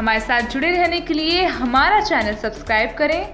हमारे साथ जुड़े रहने के लिए हमारा चैनल सब्सक्राइब करें।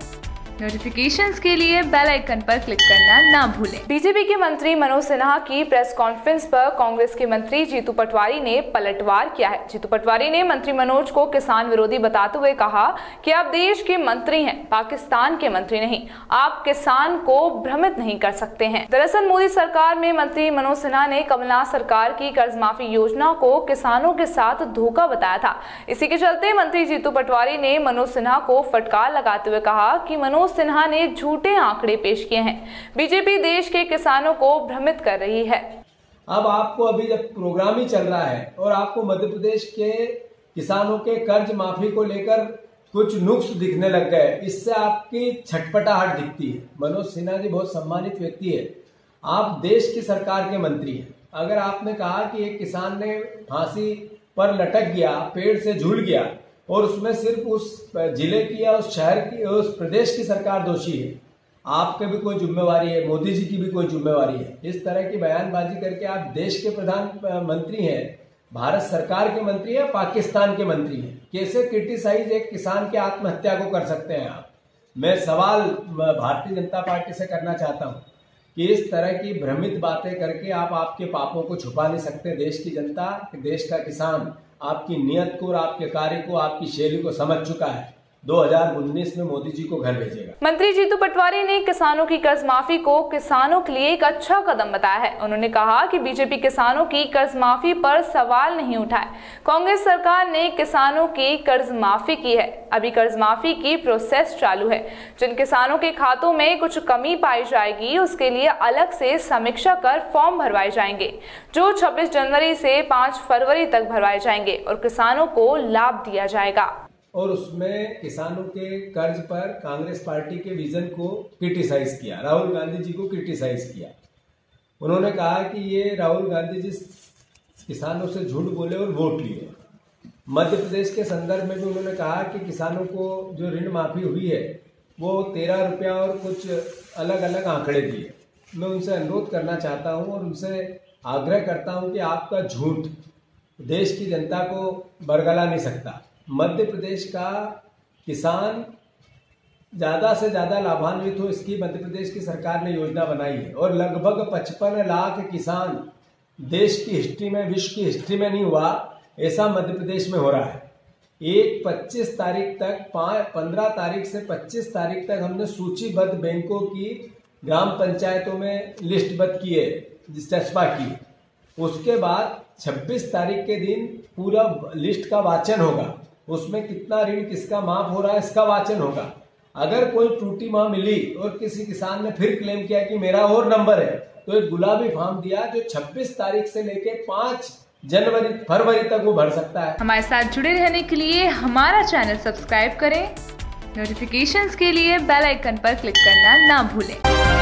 नोटिफिकेशंस के लिए बेल आइकन पर क्लिक करना ना भूलें। बीजेपी के मंत्री मनोज सिन्हा की प्रेस कॉन्फ्रेंस पर कांग्रेस के मंत्री जीतू पटवारी ने पलटवार किया है। जीतू पटवारी ने मंत्री मनोज को किसान विरोधी बताते हुए कहा कि आप देश के मंत्री हैं, पाकिस्तान के मंत्री नहीं। आप किसान को भ्रमित नहीं कर सकते हैं। दरअसल मोदी सरकार में मंत्री मनोज सिन्हा ने कमलनाथ सरकार की कर्ज माफी योजना को किसानों के साथ धोखा बताया था। इसी के चलते मंत्री जीतू पटवारी ने मनोज सिन्हा को फटकार लगाते हुए कहा कि मनोज सिन्हा ने झूठे आंकड़े पेश किए हैं। बीजेपी देश के किसानों को भ्रमित कर रही है। अब आपको अभी जब प्रोग्राम ही चल रहा है और आपको मध्य प्रदेश के किसानों के कर्ज माफी को लेकर कुछ नुक्स दिखने लग गए, इससे आपकी छटपटाहट दिखती है। मनोज सिन्हा जी बहुत सम्मानित व्यक्ति है, आप देश की सरकार के मंत्री हैं। अगर आपने कहा कि एक किसान ने फांसी पर लटक गया, पेड़ से झूल गया और उसमें सिर्फ उस जिले की या उस शहर की, उस प्रदेश की सरकार दोषी है, आपके भी कोई जिम्मेवारी है, मोदी जी की भी कोई जिम्मेवारी है। इस तरह की बयानबाजी करके आप देश के प्रधानमंत्री हैं, भारत सरकार के मंत्री हैं, पाकिस्तान के मंत्री हैं, कैसे क्रिटिसाइज एक किसान की आत्महत्या को कर सकते हैं आप? मैं सवाल भारतीय जनता पार्टी से करना चाहता हूं कि इस तरह की भ्रमित बातें करके आप आपके पापों को छुपा नहीं सकते। देश की जनता, देश का किसान आपकी नियत को और आपके कार्य को, आपकी शैली को समझ चुका है। 2019 में मोदी जी को घर भेजेगा। मंत्री जीतू पटवारी ने किसानों की कर्ज माफी को किसानों के लिए एक अच्छा कदम बताया है। उन्होंने कहा कि बीजेपी किसानों की कर्ज माफी पर सवाल नहीं उठाए। कांग्रेस सरकार ने किसानों की कर्ज माफी की है। अभी कर्ज माफी की प्रोसेस चालू है। जिन किसानों के खातों में कुछ कमी पाई जाएगी उसके लिए अलग से समीक्षा कर फॉर्म भरवाए जाएंगे, जो 26 जनवरी से 5 फरवरी तक भरवाए जाएंगे और किसानों को लाभ दिया जाएगा। और उसमें किसानों के कर्ज पर कांग्रेस पार्टी के विजन को क्रिटिसाइज किया, राहुल गांधी जी को क्रिटिसाइज किया। उन्होंने कहा कि ये राहुल गांधी जी किसानों से झूठ बोले और वोट लिए। मध्य प्रदेश के संदर्भ में भी उन्होंने कहा कि किसानों को जो ऋण माफी हुई है वो 13 रुपया और कुछ अलग अलग आंकड़े दिए। मैं उनसे अनुरोध करना चाहता हूं और उनसे आग्रह करता हूं कि आपका झूठ देश की जनता को बरगला नहीं सकता। मध्य प्रदेश का किसान ज़्यादा से ज़्यादा लाभान्वित हो, इसकी मध्य प्रदेश की सरकार ने योजना बनाई है और लगभग 55 लाख किसान देश की हिस्ट्री में, विश्व की हिस्ट्री में नहीं हुआ ऐसा मध्य प्रदेश में हो रहा है। 25 तारीख तक 15 तारीख से 25 तारीख तक हमने सूचीबद्ध बैंकों की ग्राम पंचायतों में लिस्टबद्ध किए, चस्पा की। उसके बाद 26 तारीख के दिन पूरा लिस्ट का वाचन होगा, उसमें कितना ऋण किसका माफ हो रहा है इसका वाचन होगा। अगर कोई त्रुटि वहां मिली और किसी किसान ने फिर क्लेम किया कि मेरा और नंबर है, तो एक गुलाबी फॉर्म दिया जो 26 तारीख से लेके 5 फरवरी तक वो भर सकता है। हमारे साथ जुड़े रहने के लिए हमारा चैनल सब्सक्राइब करें। नोटिफिकेशंस के लिए बेल आइकन पर क्लिक करना ना भूलें।